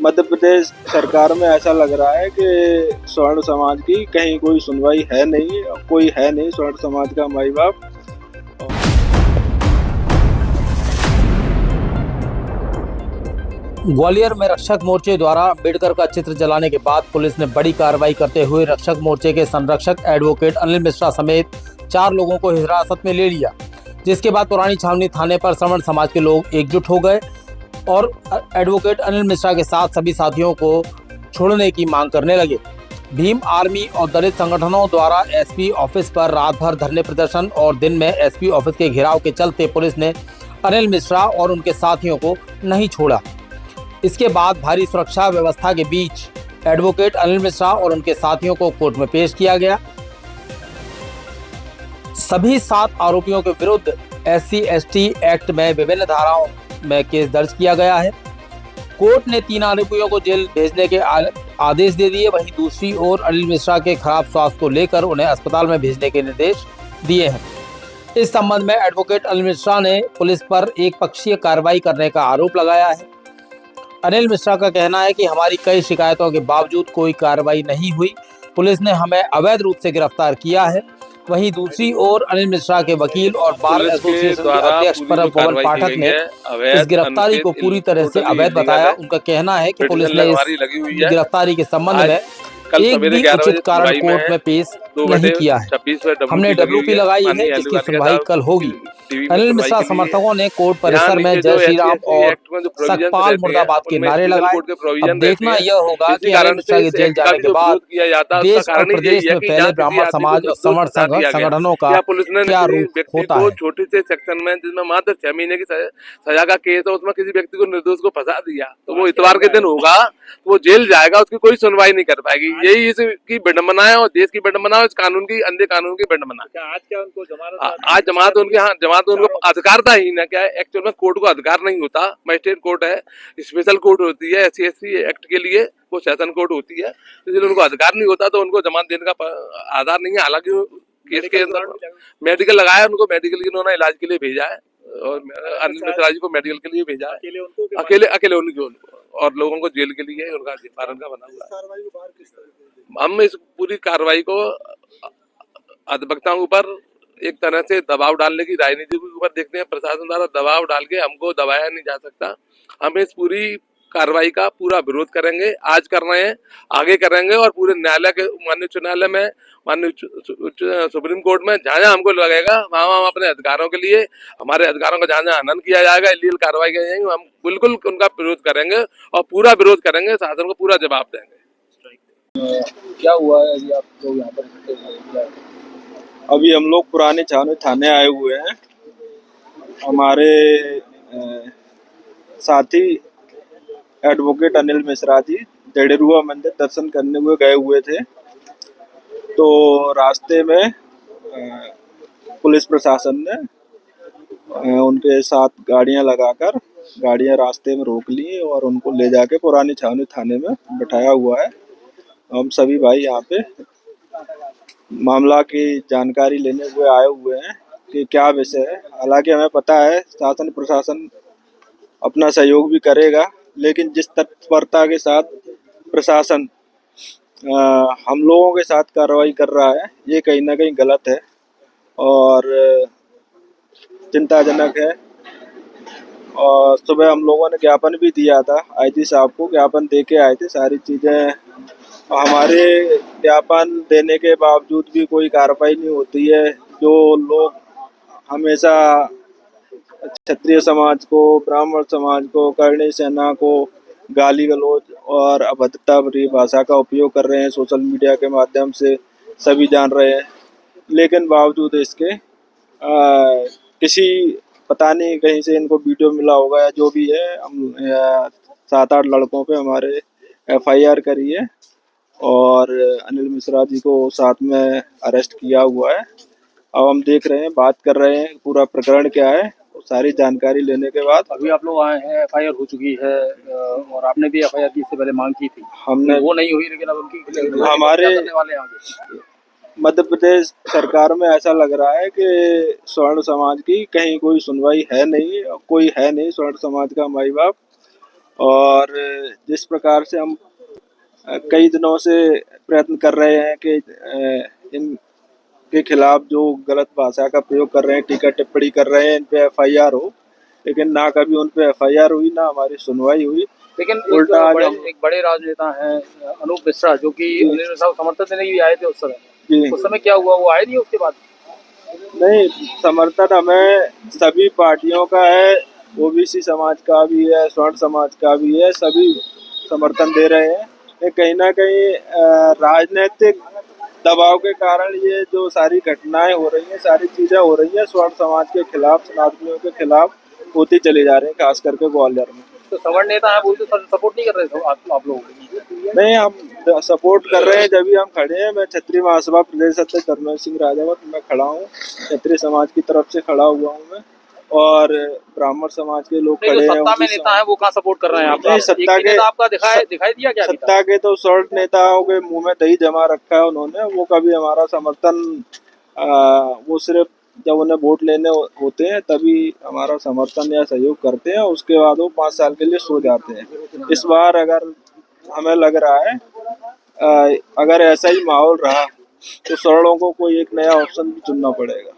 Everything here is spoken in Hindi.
मध्य प्रदेश सरकार में ऐसा लग रहा है कि स्वर्ण समाज की कहीं कोई सुनवाई है नहीं, कोई है नहीं स्वर्ण समाज का माई बाप। ग्वालियर में रक्षक मोर्चे द्वारा अम्बेडकर का चित्र जलाने के बाद पुलिस ने बड़ी कार्रवाई करते हुए रक्षक मोर्चे के संरक्षक एडवोकेट अनिल मिश्रा समेत 4 लोगों को हिरासत में ले लिया, जिसके बाद पुरानी छावनी थाने पर स्वर्ण समाज के लोग एकजुट हो गए और एडवोकेट अनिल मिश्रा के साथ सभी साथियों को छोड़ने की मांग करने लगे। भीम आर्मी और दलित संगठनों द्वारा एसपी ऑफिस पर रात भर धरने प्रदर्शन और दिन में एसपी ऑफिस के घेराव के चलते पुलिस ने अनिल मिश्रा और उनके साथियों को नहीं छोड़ा। इसके बाद भारी सुरक्षा व्यवस्था के बीच एडवोकेट अनिल मिश्रा और उनके साथियों को कोर्ट में पेश किया गया। सभी 7 आरोपियों के विरुद्ध SC/ST एक्ट में विभिन्न धाराओं में केस दर्ज किया गया है। कोर्ट ने 3 आरोपियों को जेल भेजने के आदेश दे दिए। वहीं दूसरी ओर अनिल मिश्रा के खराब स्वास्थ्य को लेकर उन्हें अस्पताल में भेजने के निर्देश दिए हैं। इस संबंध में एडवोकेट अनिल मिश्रा ने पुलिस पर एक पक्षीय कार्रवाई करने का आरोप लगाया है। अनिल मिश्रा का कहना है कि हमारी कई शिकायतों के बावजूद कोई कार्रवाई नहीं हुई, पुलिस ने हमें अवैध रूप से गिरफ्तार किया है। वहीं दूसरी ओर अनिल मिश्रा के वकील और बार एसोसिएशन के अध्यक्ष परम पवन पाठक ने इस गिरफ्तारी को पूरी तरह से अवैध बताया। उनका कहना है कि पुलिस ने इस गिरफ्तारी के संबंध में एक भी उचित कारण कोर्ट में पेश नहीं किया है। हमने WP लगाई है जिसकी सुनवाई कल होगी। अनिल मिश्रा समर्थकों ने कोर्ट परिसर में जय श्री राम और सकपाल मुर्दाबाद के नारे लगाए। अब देखना यह होगा कि अनिल मिश्रा के जेल जाने के बाद देश और प्रदेश में फैले ब्राह्मण समाज और स्वर्ण संगठनों का क्या रूप होता है। छोटे से सेक्शन में जिसमें मात्र 6 महीने की सजा का केस है, उसमें किसी व्यक्ति को निर्दोष को फंसा दिया तो वो इतवार के दिन होगा, तो वो जेल जाएगा, उसकी कोई सुनवाई नहीं कर पाएगी। यही इसकी विडंबना है और देश की विडंबना है, इस कानून की अंधे कानून की विडंबना। आज क्या उनको जमानत? आज जमानत उनके, हाँ जमानत उनको अधिकार था ही ना। क्या है, एक्चुअल में कोर्ट को अधिकार नहीं होता। मजिस्ट्रेट कोर्ट है, स्पेशल कोर्ट होती है SC/ST एक्ट के लिए, वो सेशन कोर्ट होती है, इसलिए उनको अधिकार नहीं होता, तो उनको जमानत देने का आधार नहीं है। हालांकि केस के अंदर मेडिकल लगाया, उनको मेडिकल के उन्होंने इलाज के लिए भेजा है और अनिल मिश्रा जी को मेडिकल के लिए भेजा है, अकेले उनको और लोगों को जेल के लिए उनका कारण का बना हुआ है। हम इस पूरी कार्रवाई को अधिवक्ताओं के ऊपर एक तरह से दबाव डालने की राजनीति के ऊपर देखते हैं। प्रशासन द्वारा दबाव डाल के हमको दबाया नहीं जा सकता। हम इस पूरी कार्रवाई का पूरा विरोध करेंगे, आज कर रहे हैं, आगे करेंगे और पूरे न्यायालय के, माननीय उच्च न्यायालय में, माननीय सुप्रीम कोर्ट में जहाँ हमको लगेगा वहाँ हम अपने अधिकारों के लिए, हमारे अधिकारों का जहाँ हनन किया जाएगा, इलीगल कार्रवाई की जाएगी, हम बिल्कुल उनका विरोध करेंगे और पूरा विरोध करेंगे, शासन को पूरा जवाब देंगे। क्या हुआ है अभी आप लोग यहाँ पर? अभी हम लोग पुराने छावनी थाने आए हुए हैं। हमारे साथी एडवोकेट अनिल मिश्रा जी जडेरुआ मंदिर दर्शन करने हुए गए हुए थे, तो रास्ते में पुलिस प्रशासन ने उनके साथ गाड़ियां लगाकर गाड़ियां रास्ते में रोक ली और उनको ले जाके पुरानी छावनी थाने में बिठाया हुआ है। हम सभी भाई यहाँ पे मामला की जानकारी लेने हुए आए हुए हैं कि क्या विषय है। हालांकि हमें पता है शासन प्रशासन अपना सहयोग भी करेगा, लेकिन जिस तत्परता के साथ प्रशासन हम लोगों के साथ कार्रवाई कर रहा है, ये कहीं ना कहीं गलत है और चिंताजनक है। और सुबह हम लोगों ने ज्ञापन भी दिया था, IG साहब को ज्ञापन दे के आए थे। सारी चीज़ें हमारे ज्ञापन देने के बावजूद भी कोई कार्रवाई नहीं होती है। जो लोग हमेशा क्षत्रिय समाज को, ब्राह्मण समाज को, करणी सेना को गाली गलौज और अभद्रता भरी भाषा का उपयोग कर रहे हैं, सोशल मीडिया के माध्यम से सभी जान रहे हैं, लेकिन बावजूद इसके किसी, पता नहीं कहीं से इनको वीडियो मिला होगा या जो भी है, हम 7-8 लड़कों पे हमारे FIR करी है और अनिल मिश्रा जी को साथ में अरेस्ट किया हुआ है। अब हम देख रहे हैं, बात कर रहे हैं पूरा प्रकरण क्या है, सारी जानकारी लेने के बाद। अभी आप लोग आए हैं, FIR हो चुकी है और आपने भी FIR की इससे पहले मांग की थी, हमने वो नहीं हुई, लेकिन अब उनकी हमारे वाले आगे मध्य प्रदेश सरकार में ऐसा लग रहा है कि स्वर्ण समाज की कहीं कोई सुनवाई है नहीं, कोई है नहीं स्वर्ण समाज का माई बाप। और जिस प्रकार से हम कई दिनों से प्रयत्न कर रहे हैं कि इनके खिलाफ जो गलत भाषा का प्रयोग कर रहे हैं, टीका टिप्पणी कर रहे हैं, इन पे एफआईआर हो, लेकिन ना कभी उन पे एफआईआर हुई, ना हमारी सुनवाई हुई। लेकिन उल्टा आज एक बड़े राजनेता हैं अनूप मिश्रा, जो कि अनिल साहब समर्थन देने के लिए आए थे उस समय। जी उस समय क्या हुआ, वो आए नहीं उसके बाद? नहीं, समर्थन हमें सभी पार्टियों का है, ओबीसी समाज का भी है, स्वर्ण समाज का भी है, सभी समर्थन दे रहे हैं। ये कहीं ना कहीं राजनीतिक दबाव के कारण ये जो सारी घटनाएं हो रही हैं, सारी चीजें हो रही हैं, स्वर्ण समाज के खिलाफ, सनातनियों के खिलाफ होती चली जा रही है, खास करके ग्वालियर में। तो सवर्ण नेता है बोलते सपोर्ट नहीं कर रहे थे आप लोग? नहीं, हम सपोर्ट कर रहे हैं, जब भी हम खड़े हैं। मैं क्षत्रिय महासभा प्रदेश अध्यक्ष धर्मेंद्र सिंह राजावत मैं खड़ा हूँ, क्षत्रिय समाज की तरफ से खड़ा हुआ हूँ मैं, और ब्राह्मण समाज के लोग खड़े हैं। सत्ता में नेता है वो कहाँ सपोर्ट कर रहे हैं आप? नहीं, सत्ता के आपका दिखाई दिया क्या? सत्ता के तो स्वर्ण नेताओं के मुंह में दही जमा रखा है उन्होंने। वो कभी हमारा समर्थन वो सिर्फ जब उन्हें वोट लेने होते हैं तभी हमारा समर्थन या सहयोग करते हैं, उसके बाद वो 5 साल के लिए सो जाते हैं। इस बार अगर हमें लग रहा है अगर ऐसा ही माहौल रहा तो सवर्णों को कोई एक नया ऑप्शन भी चुनना पड़ेगा।